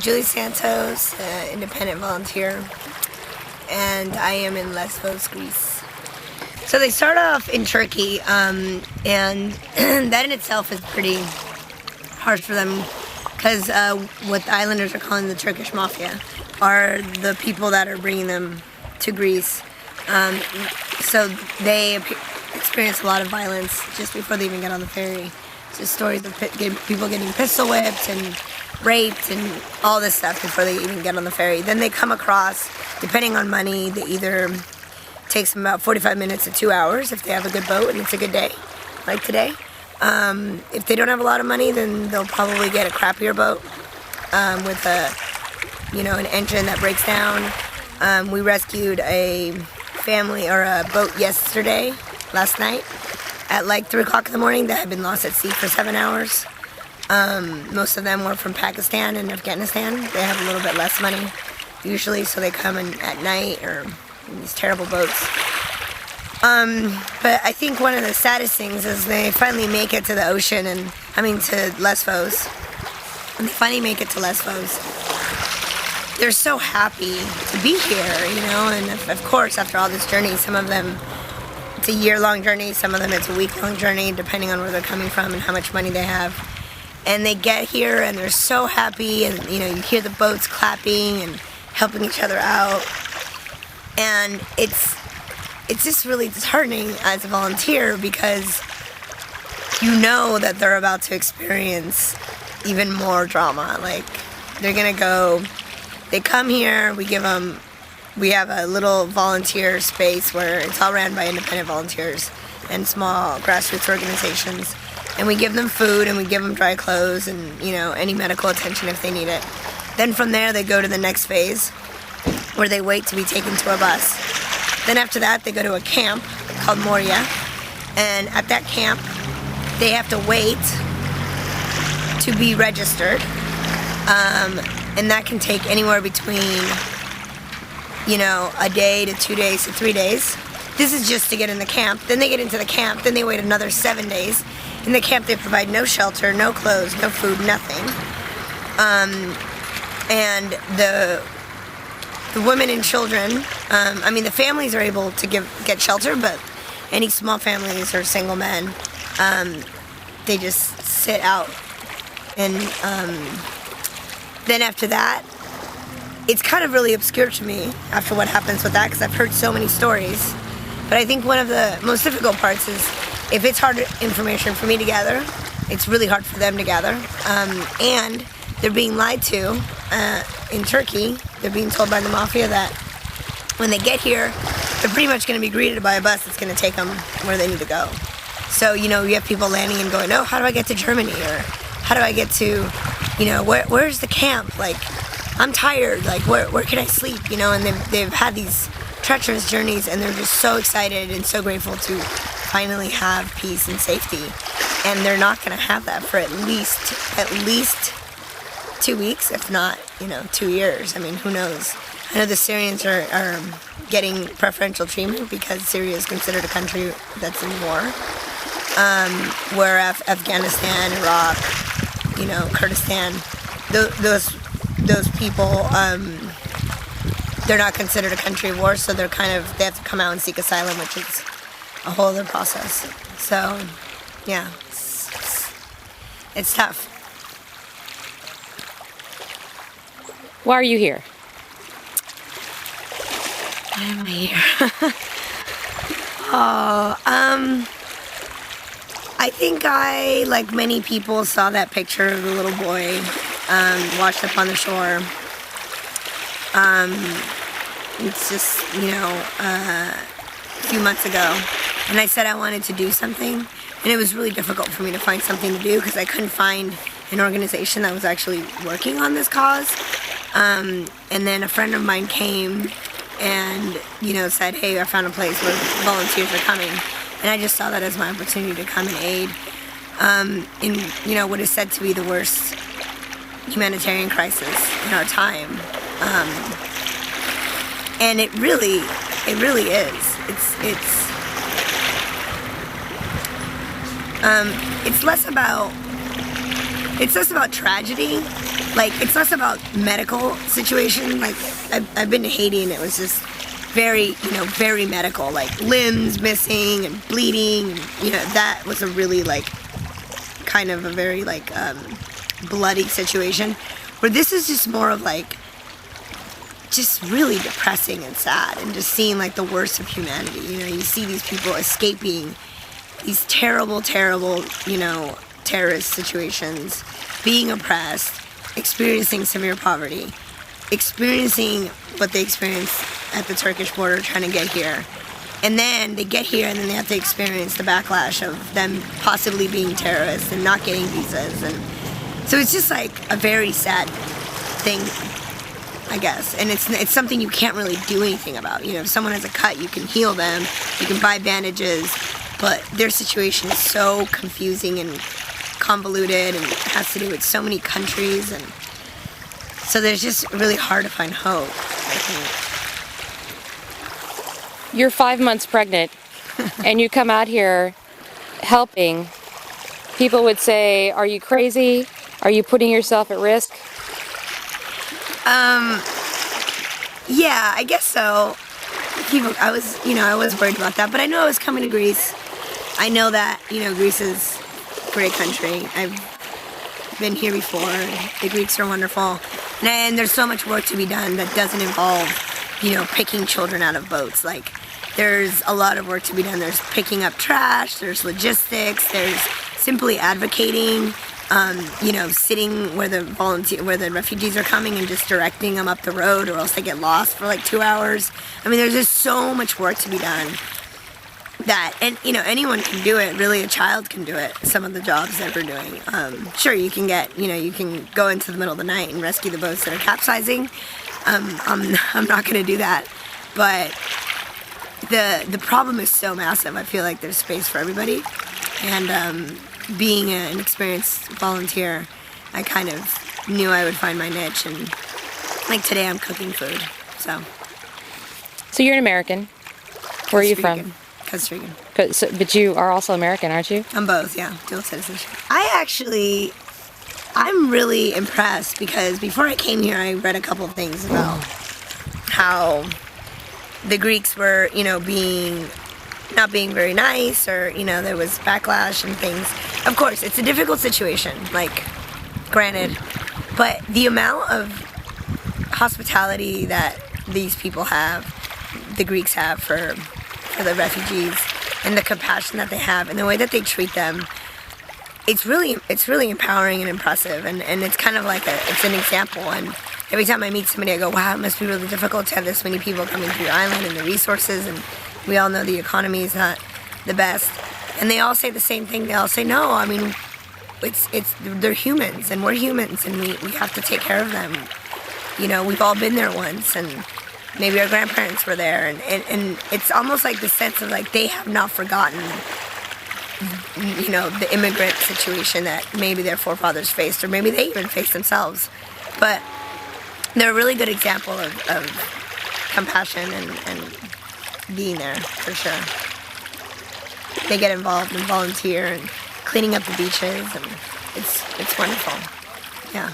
Julie Santos, independent volunteer, and I am in Lesbos, Greece. So they start off in Turkey, and that in itself is pretty harsh for them, because what the islanders are calling the Turkish mafia are the people that are bringing them to Greece. So they experience a lot of violence just before they even get on the ferry. Just stories of people getting pistol whipped and raped and all this stuff before they even get on the ferry. Then they come across, depending on money, they either takes them about 45 minutes to 2 hours if they have a good boat and it's a good day, like today. If they don't have a lot of money, then they'll probably get a crappier boat with an engine that breaks down. We rescued a family or a boat last night, at like 3 o'clock in the morning that had been lost at sea for 7 hours. Most of them were from Pakistan and Afghanistan. They have a little bit less money usually, so they come in at night or in these terrible boats. But I think one of the saddest things is they finally make it to the ocean, to Lesbos. When they finally make it to Lesbos, they're so happy to be here, and of course after all this journey, some of them it's a year-long journey, some of them it's a week-long journey, depending on where they're coming from and how much money they have. And they get here and they're so happy, and you hear the boats clapping and helping each other out. And it's just really disheartening as a volunteer, because you know that they're about to experience even more drama. Like, they're gonna go, they come here, we have a little volunteer space where it's all ran by independent volunteers and small grassroots organizations. And we give them food and we give them dry clothes and, any medical attention if they need it. Then from there, they go to the next phase where they wait to be taken to a bus. Then after that, they go to a camp called Morrow. And at that camp, they have to wait to be registered. And that can take anywhere between a day to 2 days to 3 days. This is just to get in the camp. Then they get into the camp, then they wait another 7 days. In the camp they provide no shelter, no clothes, no food, nothing. And the women and children, the families are able to get shelter, but any small families or single men, they just sit out. And then after that, it's kind of really obscure to me after what happens with that, because I've heard so many stories. But I think one of the most difficult parts is, if it's hard information for me to gather, it's really hard for them to gather. And they're being lied to in Turkey. They're being told by the mafia that when they get here, they're pretty much going to be greeted by a bus that's going to take them where they need to go. So, you have people landing and going, oh, how do I get to Germany? Or how do I get to, where's the camp? Like, I'm tired, like, where can I sleep? And they've had these treacherous journeys, and they're just so excited and so grateful to finally have peace and safety. And they're not going to have that for at least 2 weeks, if not, 2 years. Who knows? I know the Syrians are getting preferential treatment because Syria is considered a country that's in war. Where Afghanistan, Iraq, Kurdistan, those people, they're not considered a country of war, so they have to come out and seek asylum, which is a whole other process. So, yeah, it's tough. Why are you here? Why am I here? I think I, like many people, saw that picture of the little boy washed up on the shore. It's just, a few months ago. And I said I wanted to do something. And it was really difficult for me to find something to do, because I couldn't find an organization that was actually working on this cause. And then a friend of mine came and, said, hey, I found a place where volunteers are coming. And I just saw that as my opportunity to come and aid in, what is said to be the worst humanitarian crisis in our time. And it really is. It's less about tragedy like, it's less about medical situation. Like, I've been to Haiti and it was just very, very medical, like limbs missing and bleeding. That was a really, like, kind of a very, like, bloody situation. Where this is just more of, like, just really depressing and sad, and just seeing, like, the worst of humanity. You see these people escaping these terrible, terrible, terrorist situations, being oppressed, experiencing severe poverty, experiencing what they experienced at the Turkish border trying to get here. And then they get here and then they have to experience the backlash of them possibly being terrorists and not getting visas. And so it's just like a very sad thing, I guess. And it's something you can't really do anything about. If someone has a cut, you can heal them, you can buy bandages, but their situation is so confusing and convoluted, and it has to do with so many countries, and so there's just really hard to find hope, I think. You're 5 months pregnant, and you come out here helping. People would say, "Are you crazy? Are you putting yourself at risk?" Yeah, I guess so. I was worried about that, but I knew I was coming to Greece. I know that, Greece is a great country. I've been here before. The Greeks are wonderful. And there's so much work to be done that doesn't involve, picking children out of boats. Like, there's a lot of work to be done. There's picking up trash, there's logistics, there's simply advocating, sitting where the refugees are coming and just directing them up the road, or else they get lost for like 2 hours. I mean, there's just so much work to be done. And anyone can do it. Really, a child can do it. Some of the jobs that we're doing. Sure, you can you can go into the middle of the night and rescue the boats that are capsizing. I'm not going to do that. But the problem is so massive. I feel like there's space for everybody. And being an experienced volunteer, I kind of knew I would find my niche. And like today, I'm cooking food. So you're an American. Where are you from? Costa Rican. But you are also American, aren't you? I'm both, yeah. Dual citizenship. I'm really impressed because before I came here, I read a couple of things about how the Greeks were, not being very nice, or, there was backlash and things. Of course, it's a difficult situation, like, granted. But the amount of hospitality that these people have, the Greeks have for the refugees, and the compassion that they have, and the way that they treat them, it's really empowering and impressive, and it's kind of like it's an example. And every time I meet somebody, I go, wow, it must be really difficult to have this many people coming to your island, and the resources, and we all know the economy is not the best. And they all say the same thing. They all say, no, I mean, they're humans, and we're humans, and we have to take care of them. We've all been there once, and maybe our grandparents were there, and it's almost like the sense of like they have not forgotten, the immigrant situation that maybe their forefathers faced, or maybe they even faced themselves. But they're a really good example of compassion and being there, for sure. They get involved and volunteer and cleaning up the beaches, and it's wonderful. Yeah.